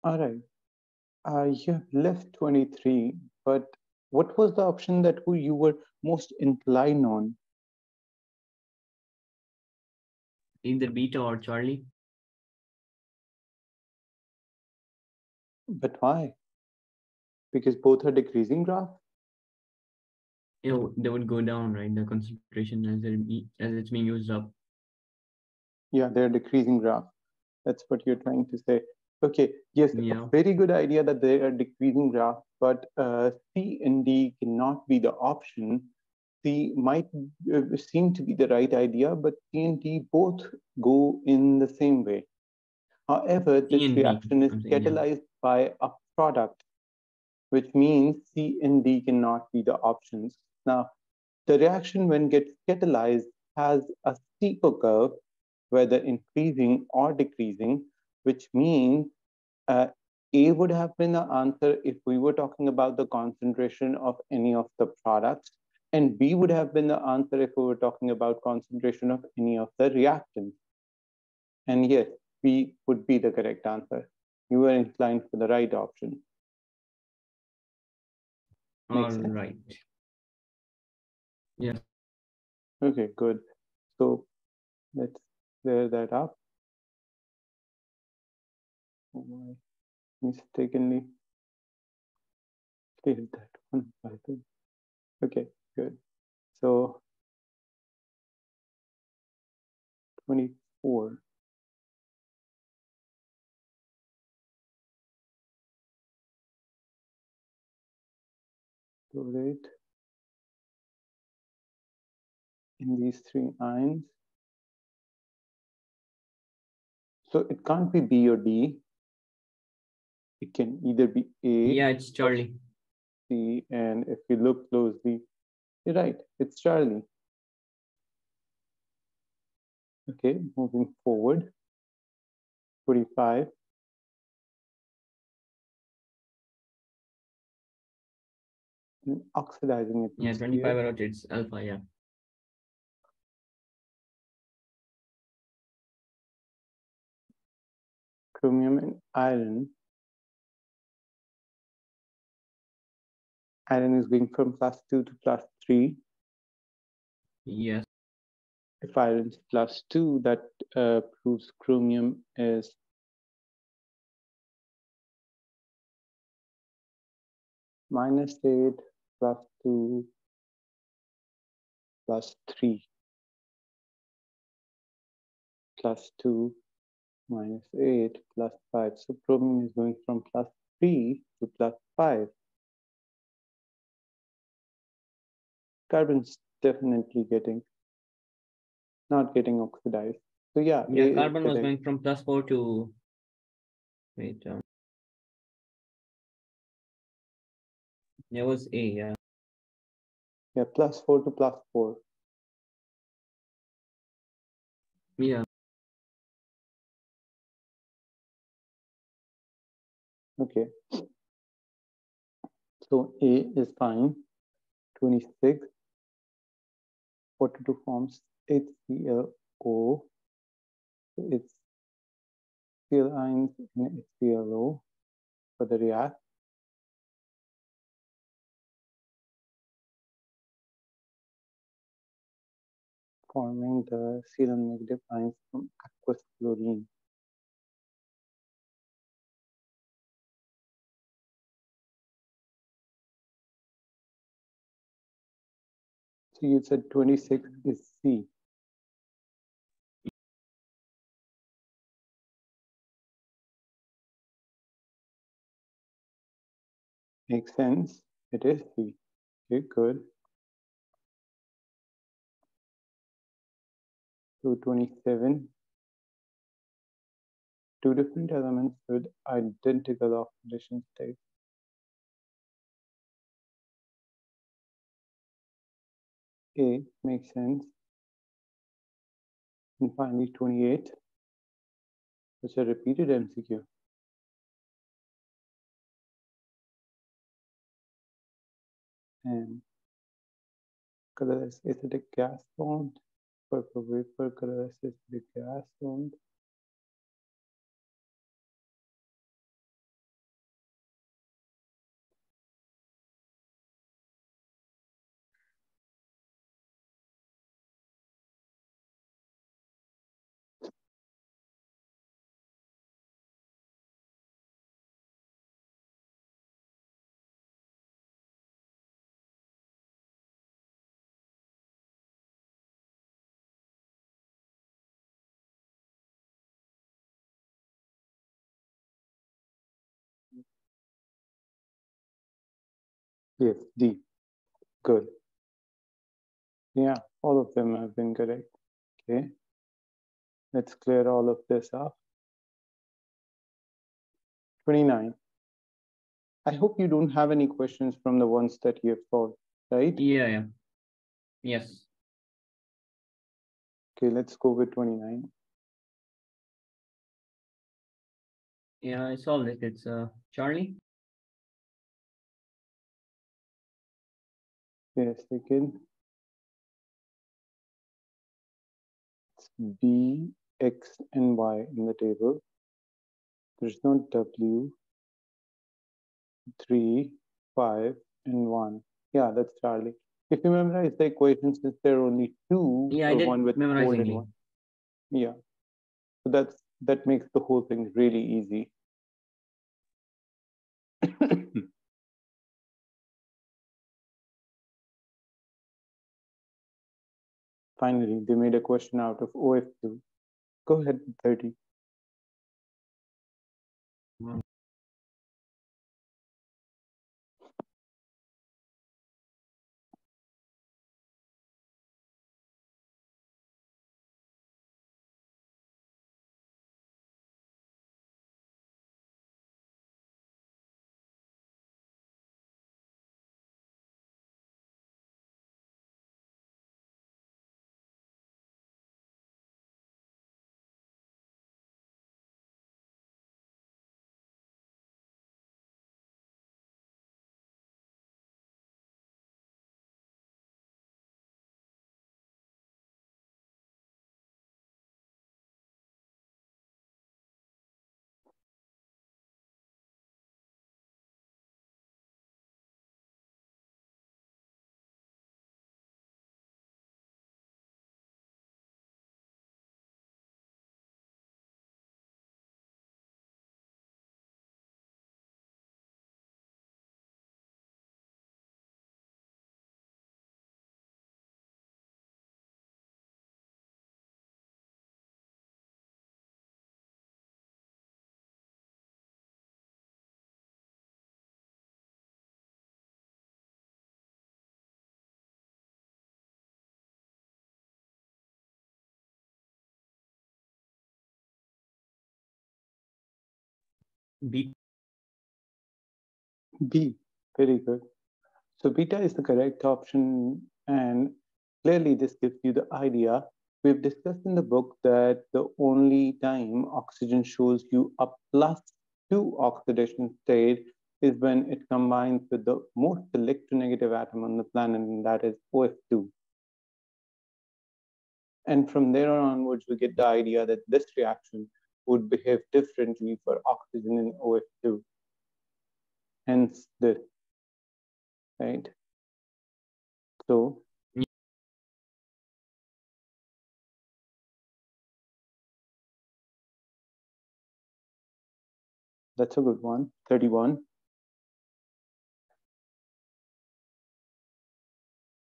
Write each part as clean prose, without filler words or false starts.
All right. You have left 23, but what was the option that you were most inclined on? Either beta or Charlie. But why? Because both are decreasing graph? They would go down, right? The concentration as it's being used up. Yeah, they're decreasing graph. That's what you're trying to say. Okay, yes, Yeah. a very good idea that they are decreasing graph, but C and D cannot be the option. C might seem to be the right idea, but C and D both go in the same way. However, C this and D, reaction is I'm saying, yeah. catalyzed by a product, which means C and D cannot be the options. Now, the reaction when gets catalyzed has a steeper curve, whether increasing or decreasing, which means uh, A would have been the answer if we were talking about the concentration of any of the products, and B would have been the answer if we were talking about concentration of any of the reactants. And yes, B would be the correct answer. You were inclined for the right option. All right. Yes. Okay, good. So let's clear that up. Oh, I mistakenly cleared that one. Okay, good. So 24. Chlorate in these three ions. So it can't be B or D. It can either be A. Yeah, it's Charlie. C, and if you look closely, you're right, it's Charlie. Okay, moving forward. 45. And oxidizing it. Yeah, 25 out, it's alpha, yeah. Chromium and iron. Iron is going from +2 to +3. Yes. If iron is +2, that proves chromium is -8 +2 +3 +2 -8 +5. So chromium is going from +3 to +5. Carbon's definitely not getting oxidized. So yeah, Yeah, A is carbon was correct. going from +4 to, wait, there was A, yeah. Yeah, +4 to +4. Yeah. Okay. So A is fine. 26. 42 forms HClO. It's Cl ions in HClO for the react. Forming the Cl negative ions from aqueous chlorine. So you said 26 is C. Makes sense. It is C. Okay, good. So 27. Two different elements with identical oxidation state. A makes sense. And finally 28. It's a repeated MCQ. And colorless acidic gas bond. Purple vapor, colorless acidic gas bond. Yes, D. Good. Yeah, all of them have been correct. Okay, let's clear all of this up. 29. I hope you don't have any questions from the ones that you have solved, right? Yeah, yeah. Yes. Okay, let's go with 29. Yeah, I solved it. It's Charlie. Yes, second. It's B, X, and Y in the table. There's no W, 3, 5, and 1. Yeah, that's Charlie. If you memorize the equations, since there are only two, Yeah, I one did with pole and memorizingly. one. Yeah, so that makes the whole thing really easy. Finally, they made a question out of OF2. Go ahead with 30. Wow. B. B, very good. So beta is the correct option, and clearly this gives you the idea. We've discussed in the book that the only time oxygen shows you a +2 oxidation state is when it combines with the most electronegative atom on the planet, and that is OF2. And from there on onwards, we get the idea that this reaction would behave differently for oxygen and OF2. Hence this, right? So that's a good one. 31.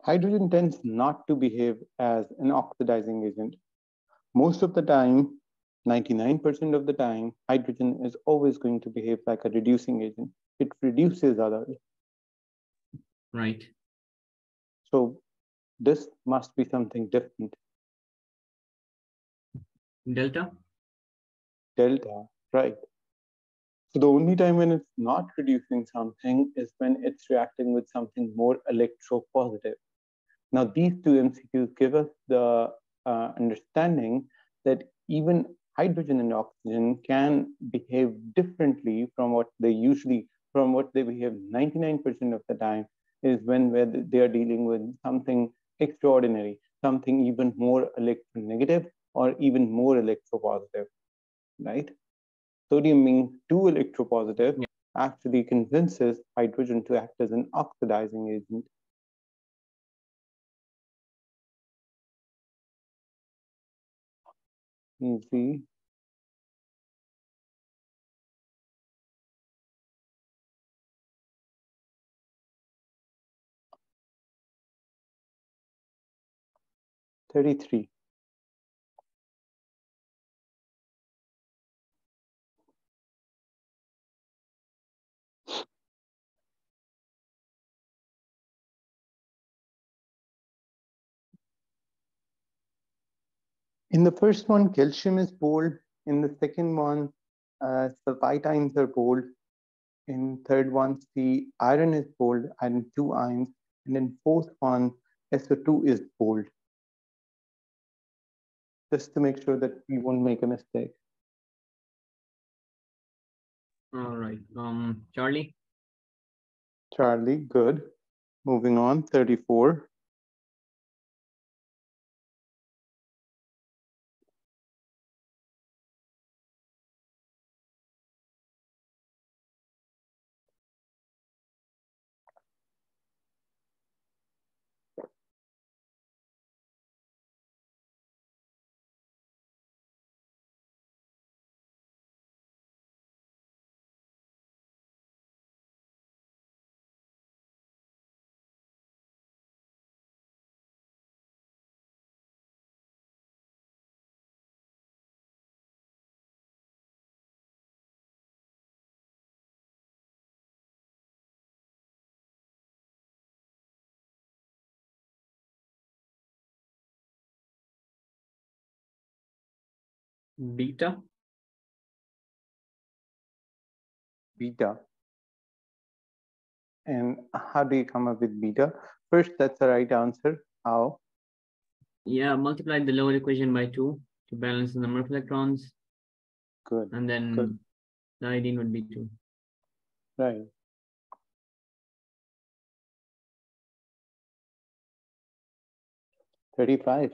Hydrogen tends not to behave as an oxidizing agent. Most of the time, 99% of the time, hydrogen is always going to behave like a reducing agent. It reduces others. Right. So this must be something different. Delta. Delta, right? So the only time when it's not reducing something is when it's reacting with something more electropositive. Now, these two MCQs give us the understanding that even hydrogen and oxygen can behave differently from what they behave 99% of the time is when they are dealing with something extraordinary, something even more electronegative or even more electropositive, right? Sodium being too electropositive Yeah. actually convinces hydrogen to act as an oxidizing agent. Easy. $33. In the first one, calcium is bold. In the second one, sulfite ions are bold. In third one, the iron is bold, iron 2 ions. And in fourth one, SO2 is bold. Just to make sure that we won't make a mistake. All right. Charlie. Charlie, good. Moving on, 34. Beta. Beta. And how do you come up with beta? First, that's the right answer. How? Yeah, multiply the lower equation by 2 to balance the number of electrons. Good. And then Good. the iodine would be 2. Right. $35.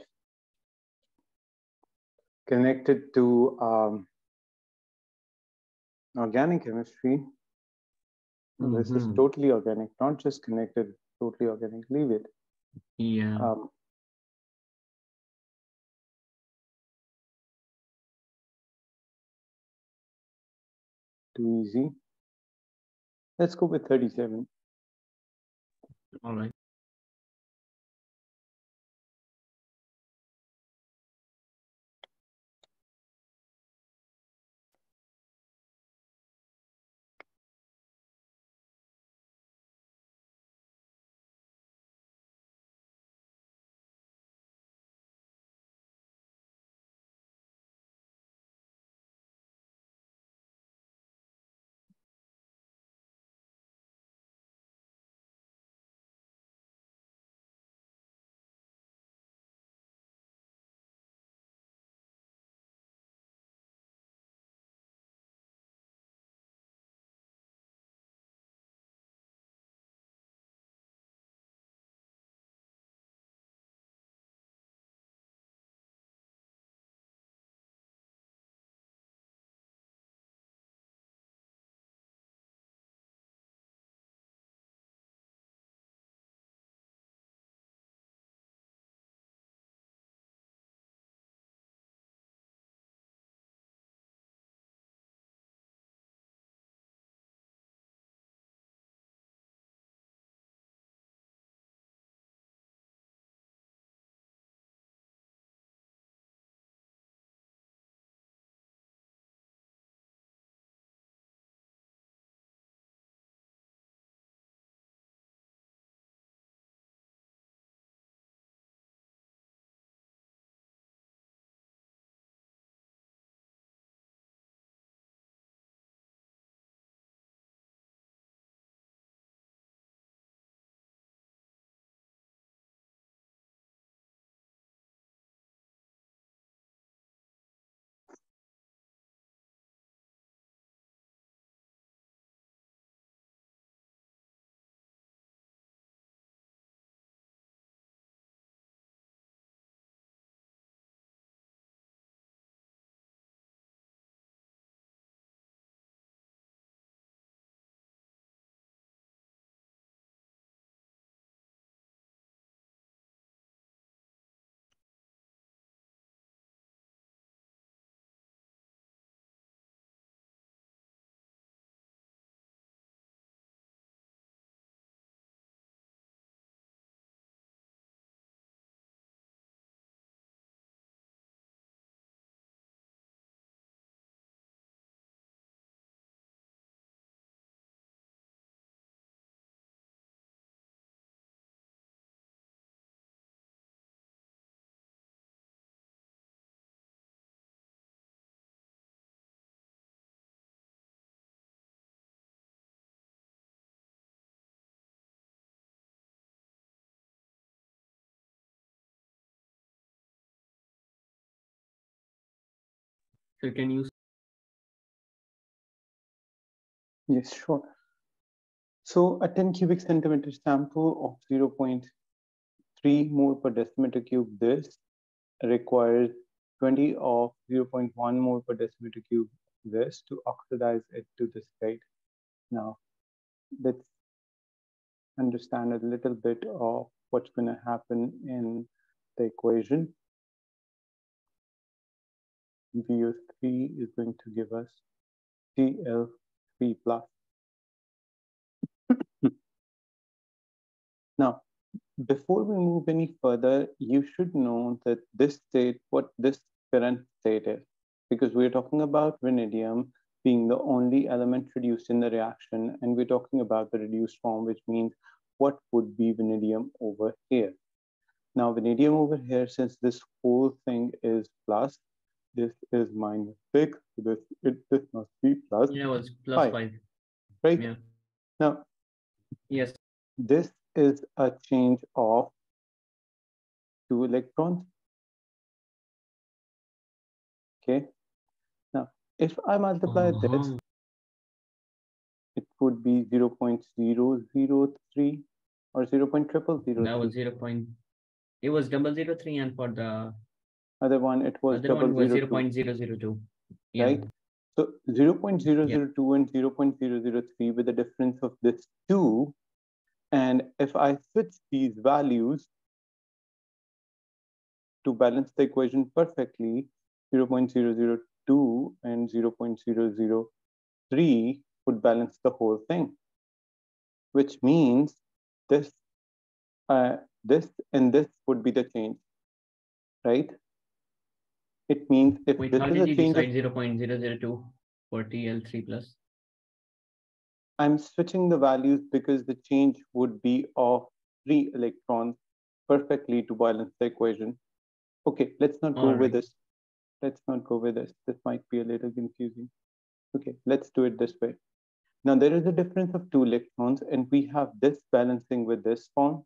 Connected to organic chemistry. This is totally organic, not just connected, totally organic. Leave it. Yeah. Too easy. Let's go with 37. All right. So you can use. Yes, sure. So a 10 cubic centimeter sample of 0.3 mole per decimeter cube, this requires 20 of 0.1 mole per decimeter cube this to oxidize it to this state. Now, let's understand a little bit of what's going to happen in the equation. VO3 is going to give us Cl3 plus. Now, before we move any further, you should know that this state, what this current state is, because we're talking about vanadium being the only element reduced in the reaction, and we're talking about the reduced form, which means what would be vanadium over here. Now, vanadium over here, since this whole thing is plus, this is minus 6, so this must be plus Yeah, it was plus 5. Right? Yeah. Now, yes. This is a change of 2 electrons. Okay. Now, if I multiply this, it would be 0.003 or 0.0003. That was 0. It was 003, and for the other one, it was other one was 0.002. 0.002. Yeah. Right? So 0.002 and 0.003 with the difference of this 2. And if I switch these values to balance the equation perfectly, 0.002 and 0.003 would balance the whole thing, which means this, this and this would be the change, right? It means if Wait, this how is did a you change decide of 0.002 for TL3 plus? I'm switching the values because the change would be of 3 electrons perfectly to balance the equation. Okay, let's not go with this. Let's not go with this. This might be a little confusing. Okay, let's do it this way. Now there is a difference of 2 electrons and we have this balancing with this form.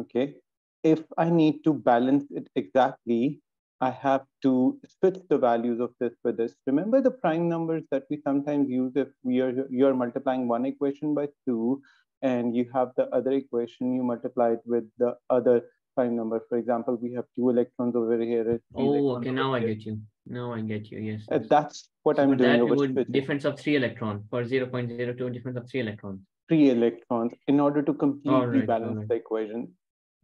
Okay, if I need to balance it exactly, I have to switch the values of this with this. Remember the prime numbers that we sometimes use if you're multiplying one equation by 2 and you have the other equation, you multiply it with the other prime number. For example, we have 2 electrons over here. Oh, okay, now I get you. Now I get you, yes. That's what so I'm for doing that, over we would switching. difference of 3 electrons. For 0.02, difference of 3 electrons. 3 electrons in order to completely balance the equation.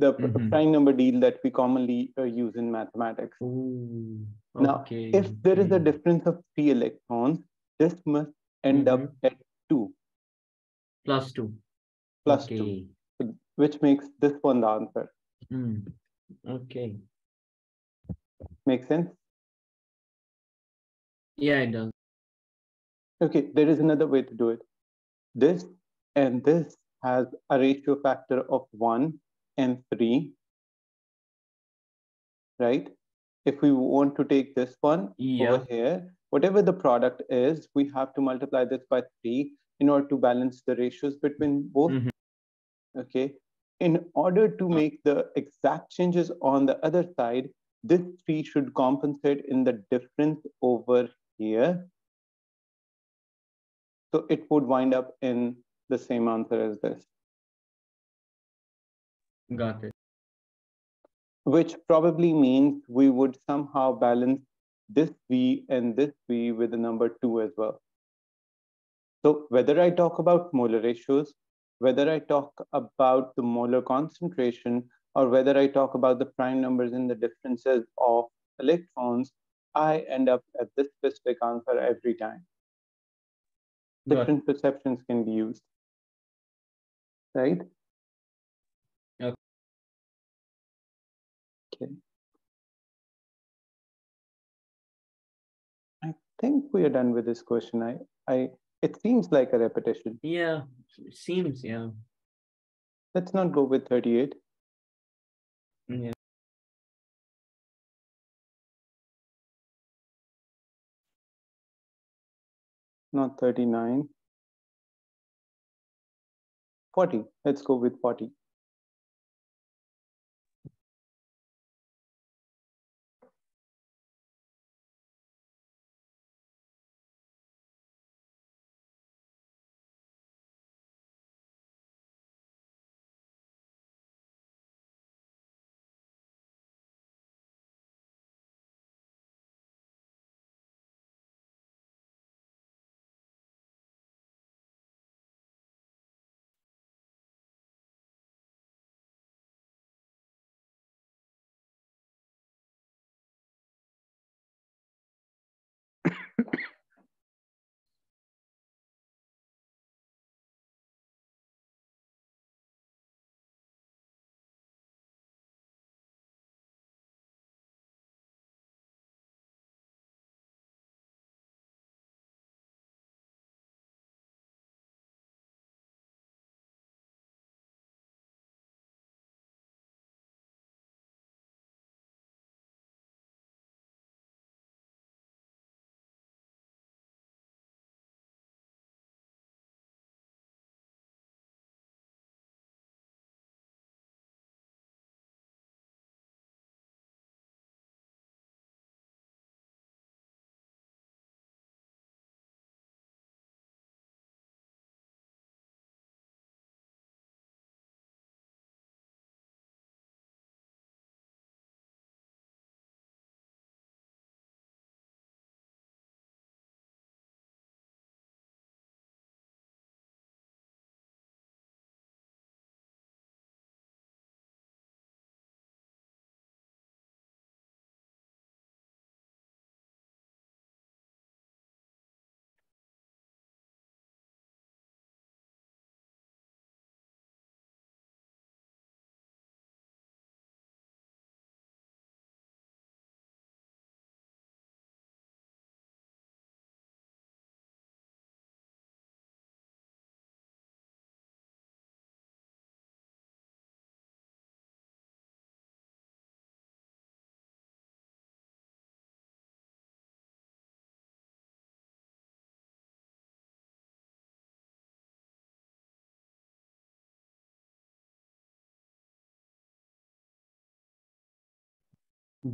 The prime number deal that we commonly use in mathematics. Ooh, Now, if there is a difference of 3 electrons, this must end up at 2. Plus 2. Plus 2, which makes this one the answer. Okay. Make sense? Yeah, it does. Okay, there is another way to do it. This and this has a ratio factor of 1 and 3, right? If we want to take this one over here, whatever the product is, we have to multiply this by 3 in order to balance the ratios between both. Okay. In order to make the exact changes on the other side, this 3 should compensate in the difference over here. So it would wind up in the same answer as this. Got it. Which probably means we would somehow balance this V and this V with the number 2 as well. So whether I talk about molar ratios, whether I talk about the molar concentration, or whether I talk about the prime numbers and the differences of electrons, I end up at this specific answer every time. Different perceptions can be used, right? Okay. I think we are done with this question. It seems like a repetition. Yeah, it seems, yeah. Let's not go with 38. Yeah. Not 39. 40. Let's go with 40.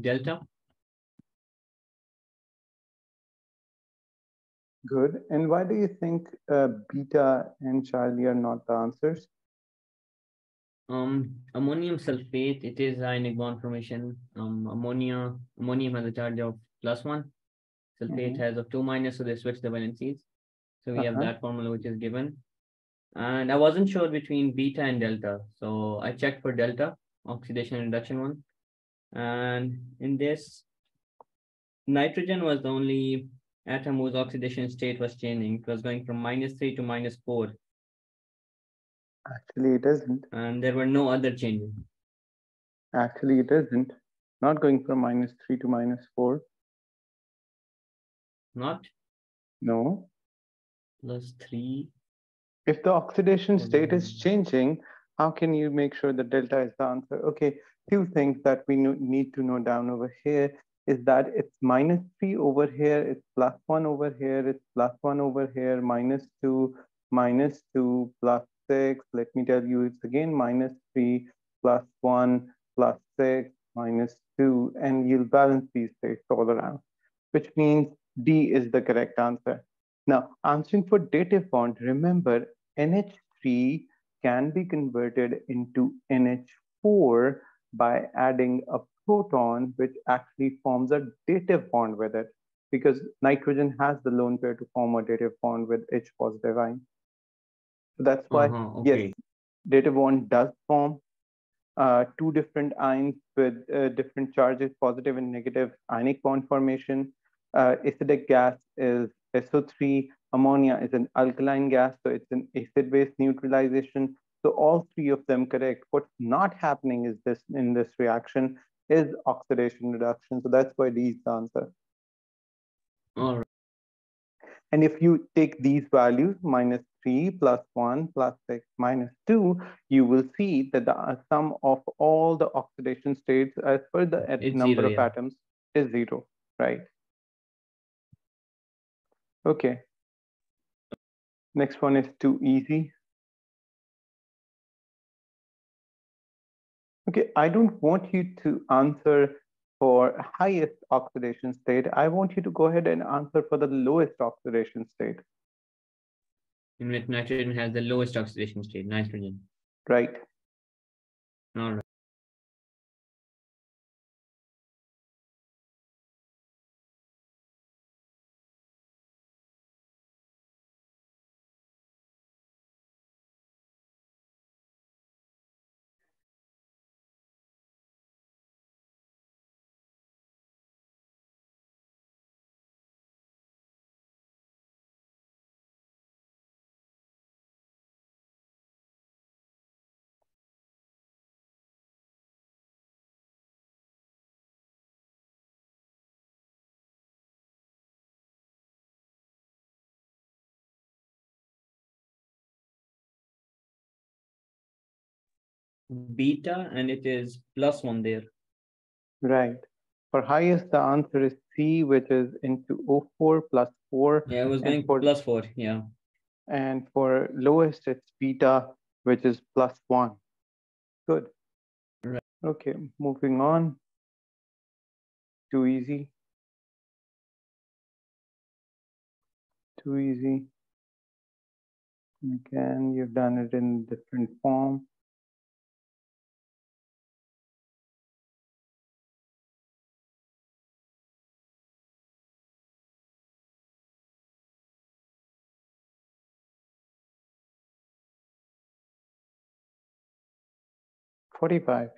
Delta. Good. And why do you think beta and Charlie are not the answers? Ammonium sulfate, it is ionic bond formation. Ammonium has a charge of +1. Sulfate has of 2-, so they switch the valencies. So we have that formula which is given. And I wasn't sure between beta and delta. So I checked for delta, oxidation and reduction one. And in this, nitrogen was the only atom whose oxidation state was changing. It was going from -3 to -4. Actually, it isn't. And there were no other changes. Actually, it isn't. Not going from -3 to -4. Not? No. +3. If the oxidation state is changing, how can you make sure that delta is the answer? Okay, few things that we need to note down over here is that it's -3 over here, it's +1 over here, it's +1 over here, -2, -2, +6. Let me tell you, it's again -3, +1, +6, -2, and you'll balance these states all around, which means D is the correct answer. Now, answering for dative bond, remember NH3 can be converted into NH4 by adding a proton, which actually forms a dative bond with it, because nitrogen has the lone pair to form a dative bond with H positive ion. So that's why, Okay. yes, dative bond does form two different ions with different charges, positive and negative ionic bond formation. Acidic gas is SO3. Ammonia is an alkaline gas, so it's an acid-base neutralization. So all three of them correct. What's not happening is this in this reaction is oxidation reduction. So that's why D is the answer. All right. And if you take these values, -3, +1, +6, -2, you will see that the sum of all the oxidation states as per the It's number 0, of atoms is 0, right? Okay. Next one is too easy. Okay, I don't want you to answer for highest oxidation state. I want you to go ahead and answer for the lowest oxidation state. In which nitrogen has the lowest oxidation state, nitrogen. Right. All right. beta and it is +1 there. Right. For highest, the answer is C, which is into O4 plus 4. Yeah, I was And going for +4. Yeah. and for lowest, it's beta, which is +1. Good. Right. Okay, moving on. Too easy. Too easy. Again, you've done it in different form. $45.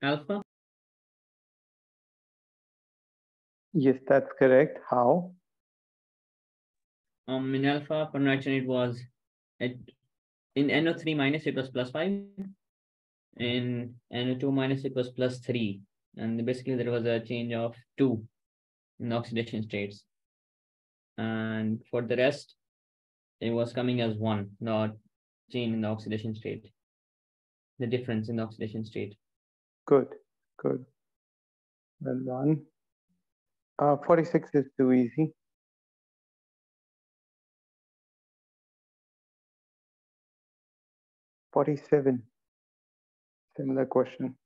Alpha. Yes, that's correct. How? In alpha connection, it was in NO3 minus it was +5. In NO2 minus it was +3. And basically there was a change of 2 in oxidation states. And for the rest, it was coming as 1, not change in the oxidation state. The difference in the oxidation state. Good, good. Well done. 46 is too easy. 47. Similar question.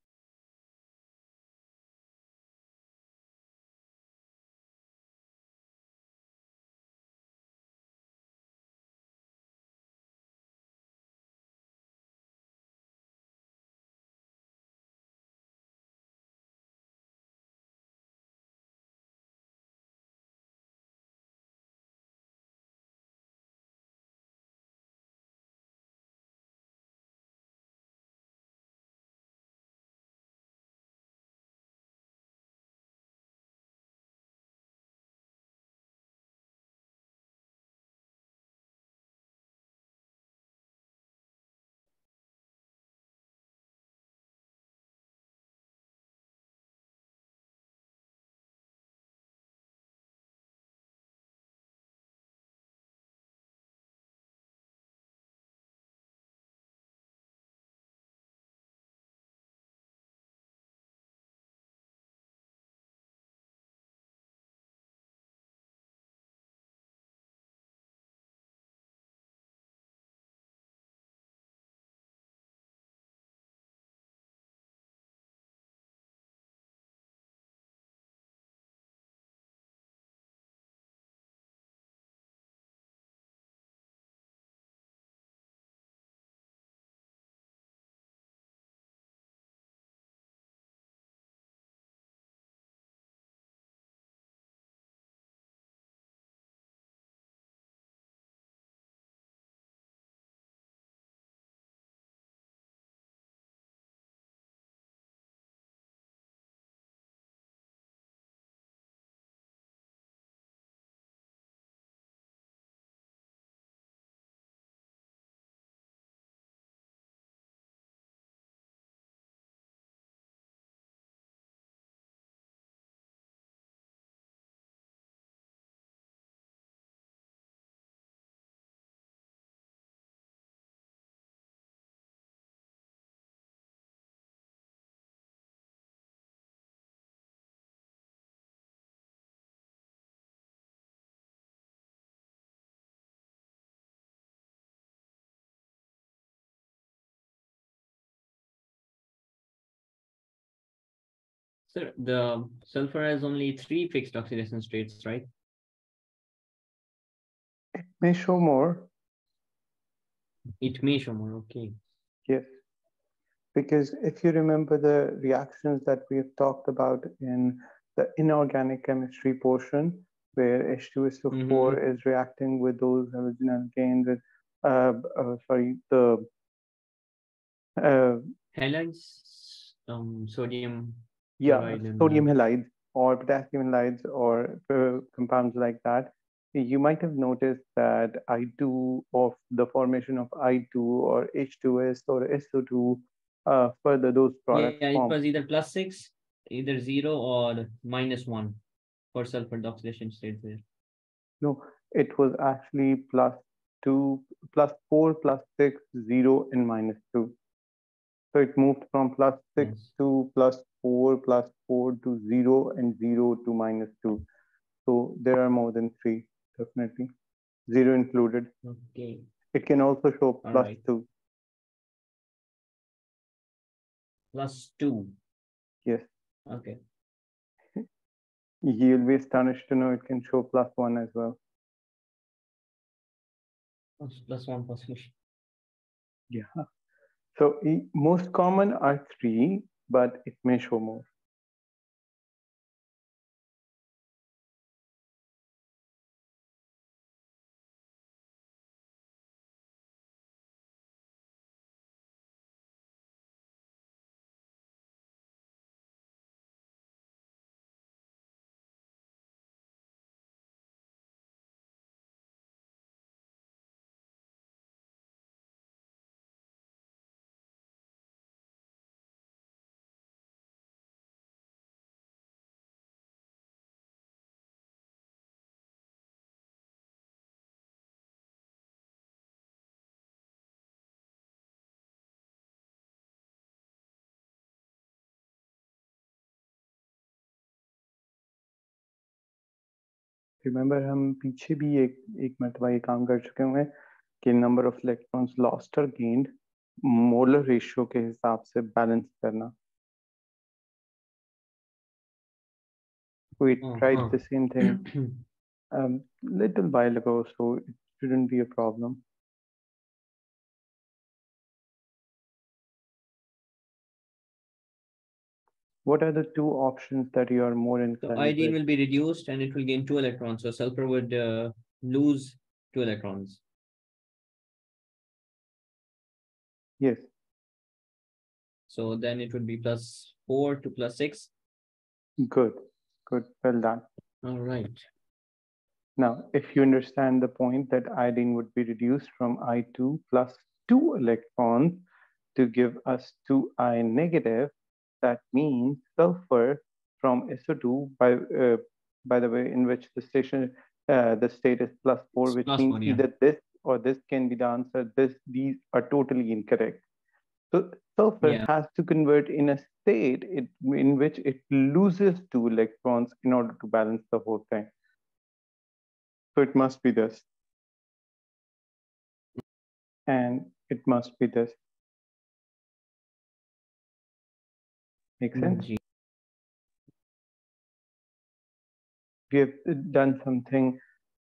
Sir, the sulfur has only 3 fixed oxidation states, right? It may show more. It may show more. Okay. Yes. Because if you remember the reactions that we have talked about in the inorganic chemistry portion, where H2SO4 Mm-hmm. is reacting with those halogen alkanes with, the uh, Halides, sodium yeah, chloride and sodium halides or potassium halides or compounds like that, you might have noticed that I2 of the formation of I2 or H2S or SO2, further those yeah, products it was form. either +6, either 0 or -1 for sulfur. The oxidation states there. No, it was actually plus 2, plus 4, plus 6, 0, and minus 2. So it moved from plus 6 Yes. to plus 4 to 0, and 0 to minus 2. So there are more than 3, definitely. 0 included. Okay. It can also show All plus right. 2. +2. Yes. Okay. You'll be astonished to know it can show plus 1 as well. +1 possibly. Yeah. So most common are 3, but it may show more. Remember हम पीछे भी एक मरतबा ये काम कर चुके हुए हैं कि नंबर ऑफ इलेक्ट्रॉन्स लॉस्ट और गेन्ड मोलर रेशियो के हिसाब से बैलेंस करना. We tried the same thing little while ago, so it shouldn't be a problem. What are the two options that you are more So inclined iodine with? will be reduced and it will gain 2 electrons. So sulfur would lose 2 electrons. Yes. So then it would be +4 to +6. Good. Good. Well done. All right. Now, if you understand the point that iodine would be reduced from I2 plus 2 electrons to give us 2I negative, that means sulfur from SO2, by the way, in which the state is +4, It's which +1, means yeah. either this or this can be the answer. These are totally incorrect. So sulfur Yeah. has to convert in a state in which it loses 2 electrons in order to balance the whole thing. So it must be this. And it must be this. Make sense? G. We have done something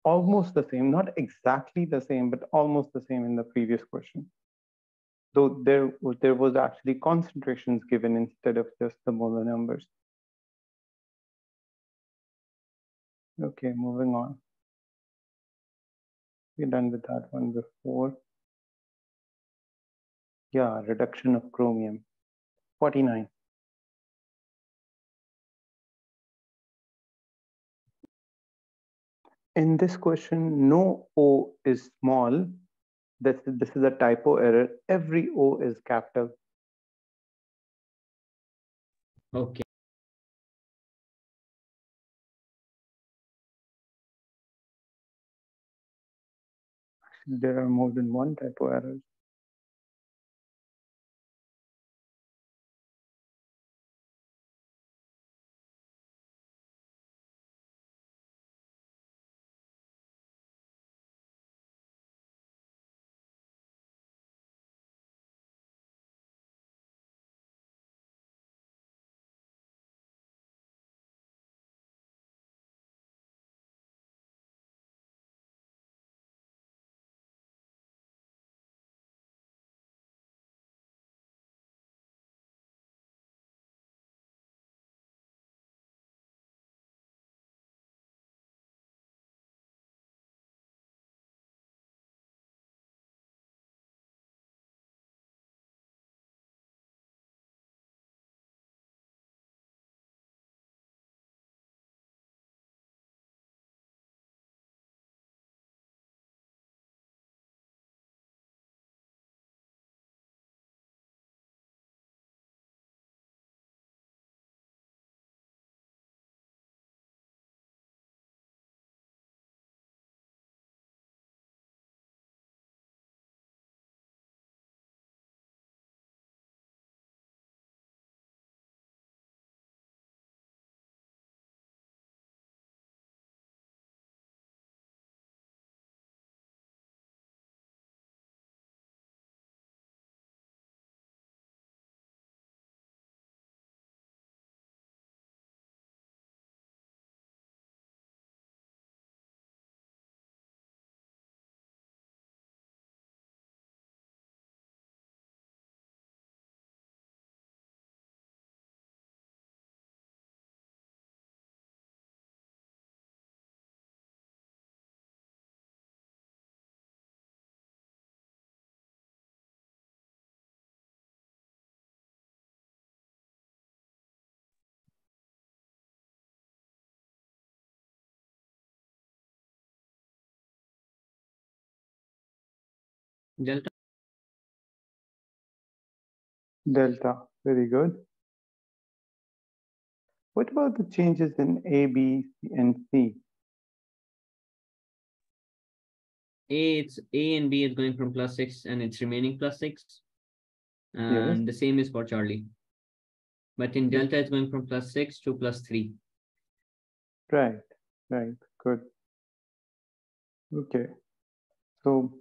almost the same, not exactly the same, but almost the same in the previous question. Though there was actually concentrations given instead of just the molar numbers. Okay, moving on. We're done with that one before. Yeah, reduction of chromium. 49. In this question, no O is small. This is a typo error. Every O is capital. Okay. There are more than one typo errors. Delta. Delta, very good. What about the changes in A, B, and C? A and B is going from +6 and it's remaining +6. And the same is for Charlie. But in delta, it's going from +6 to +3. Right, good. Okay. So